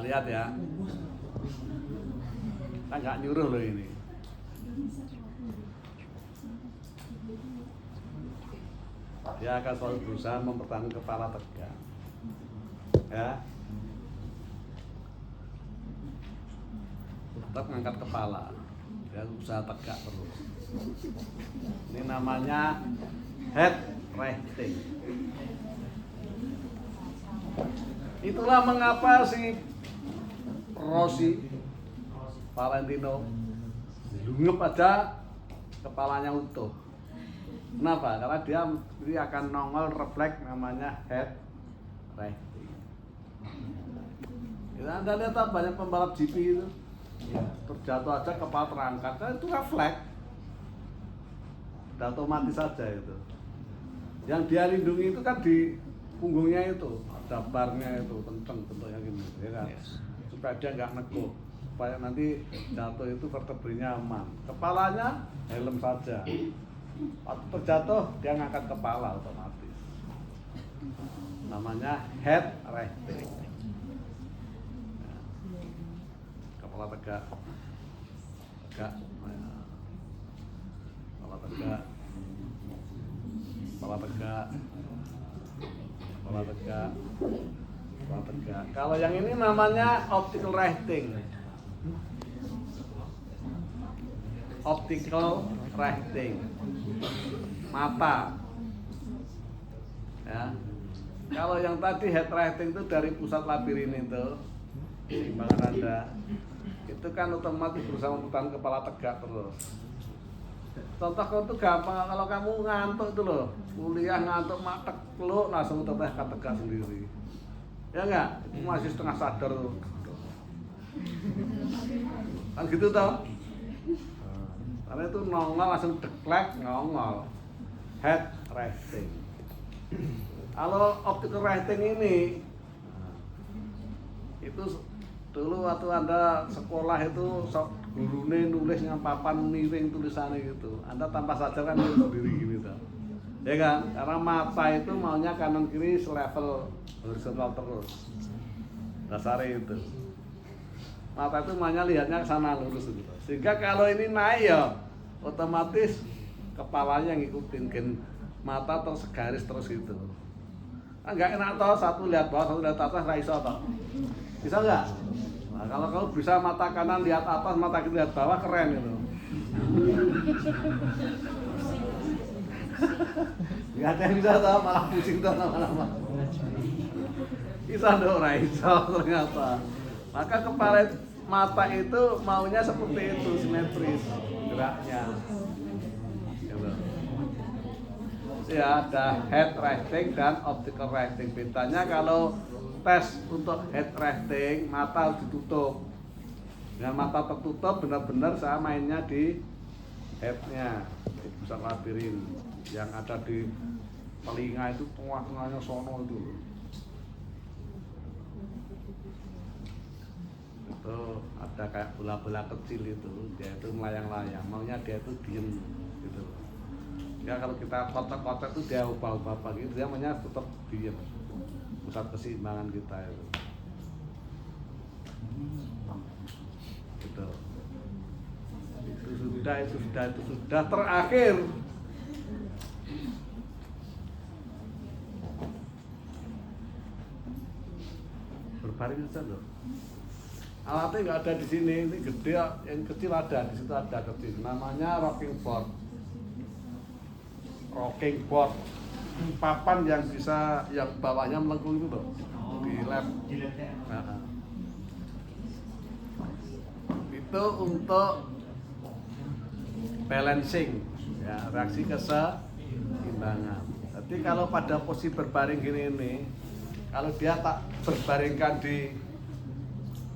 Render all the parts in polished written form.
lihat ya. Kita nggak nyuruh loh ini. Dia akan selalu berusaha mempertahankan kepala tegak. Ya. Tetap ngangkat kepala. Dia berusaha tegak terus. Ini namanya head resting. Itulah mengapa si Rossi Valentino lungup aja kepalanya utuh. Kenapa? Karena dia akan nongol refleks namanya head resting. Ya, Anda lihat banyak pembalap GP itu terjatuh aja kepala terangkat, kan itu refleks. Udah otomatis saja itu. Yang dia lindungi itu kan di punggungnya itu, ada barnya itu kenceng bentuknya gini, ya kan? Supaya dia nggak nekuk, supaya nanti jatuh itu vertebranya aman. Kepalanya helm saja. Waktu terjatuh dia ngangkat kepala otomatis. Namanya head resting. Kepala tegak, tegak. Kepala tegak, kepala tegak, kepala tegak, kepala tegak. Kalau yang ini namanya optical resting. Optical resting. Mata. Ya. Kalau yang tadi head resting itu dari pusat labirin itu, timbangan Anda, itu kan otomatis berusaha mempertahankan kepala tegak terus. Contoh itu gampang, kalau kamu ngantuk itu loh, kuliah ngantuk matek lo langsung tegak sendiri. Ya enggak? Itu masih setengah sadar tuh. Kan gitu toh? Karena itu nongol langsung deklek nongol. Head resting. Kalau optical resting ini itu dulu waktu Anda sekolah itu gurune nulis dengan papan miring tulisannya gitu. Anda tanpa sadar kan nulis sendiri gini tuh. Ya kan? Karena mata itu maunya kanan kiri selevel horizontal terus. Dasarnya itu. Mata itu maunya lihatnya ke sana lurus gitu. Sehingga kalau ini naik ya otomatis kepalanya ngikutin kan mata terus garis terus gitu. Enggak enak toh, satu lihat bawah, satu lihat atas, nggak iso toh. Bisa nggak? Nah, kalau kamu bisa mata kanan lihat atas, mata kiri lihat bawah, keren itu. Nggak ada yang bisa toh, malah pusing toh lama-lama. Bisa dong, iso ternyata. Maka kepala mata itu maunya seperti itu, simetris geraknya. Ya, ada head resting dan optical resting. Bedanya kalau tes untuk head resting, mata harus ditutup. Dengan mata tertutup benar-benar saya mainnya di headnya, di pusat labirin yang ada di telinga itu, tengah-tengahnya sono itu. Itu ada kayak bola-bola kecil itu, dia itu melayang-layang, maunya dia itu diem gitu. Ya kalau kita kotak-kotak itu dia ubah-ubah gitu, dia maunya tetap diem. Pusat keseimbangan kita itu. Gitu. Itu sudah terakhir. Berbaring saja loh. Alatnya nggak ada di sini, ini gede, yang kecil ada, di situ ada kecil. Namanya rocking board. Rocking board, papan yang bisa, yang bawahnya melengkung itu loh, di lab. Nah, itu untuk balancing, ya, reaksi keseimbangan. Jadi kalau pada posisi berbaring gini ini, kalau dia tak berbaringkan di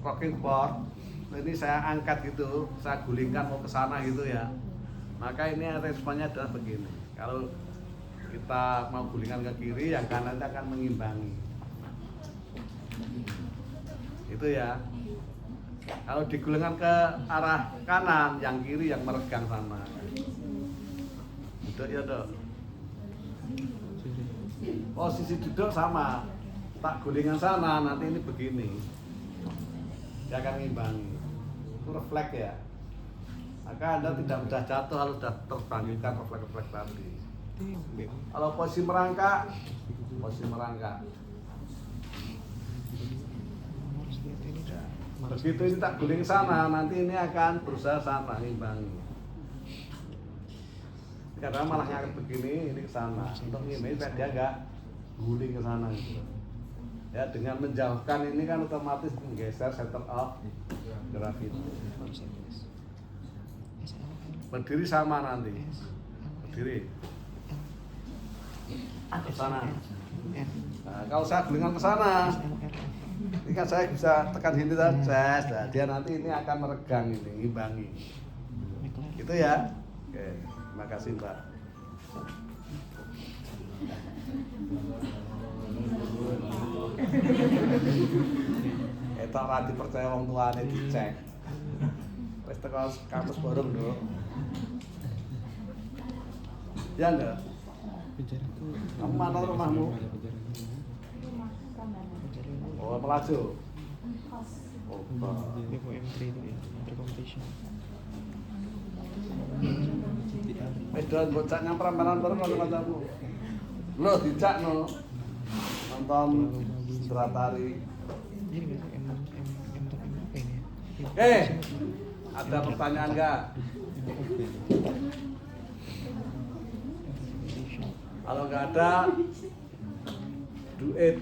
rocking board, ini saya angkat gitu, saya gulingkan mau ke sana gitu ya, maka ini responnya adalah begini. Kalau kita mau gulingkan ke kiri, yang kanan akan mengimbangi. Itu ya. Kalau digulingkan ke arah kanan, yang kiri yang meregang sana. Duduk ya dok. Posisi duduk sama. Tak gulingan sana, nanti ini begini. dia akan ngimbangi. Itu refleks ya. Maka Anda tidak mudah jatuh kalau sudah terbangkitkan refleks-refleks tadi. Kalau posisi merangkak, ya. Begitu ini tak guling sana, nanti ini akan berusaha sana ngimbangi. Karena malah ngangkat begini, ini ke sana. Untuk ini dia enggak guling ke sana gitu. Ya, dengan menjauhkan ini kan otomatis menggeser center of gravity. Berdiri sama nanti. Berdiri. Ke sana. Nah, kalau saya gulingan ke sana, ini kan saya bisa tekan sini saja. Nah, dia nanti ini akan meregang ini, ngimbangi. Gitu ya. Oke, terima kasih Mbak. Eta ora dipercaya wong tuane dicek. Wis teko kampus bareng lho. Ya enggak? Kamu mana rumahmu? Oh, Pelaju. Oh, M3 itu ya, competition. Wis do bocah nyamperan bareng karo kancamu. Lho dijak no. Nonton Stratari. Ini M apa ini? Ada pertanyaan enggak? Kalau enggak ada, do it.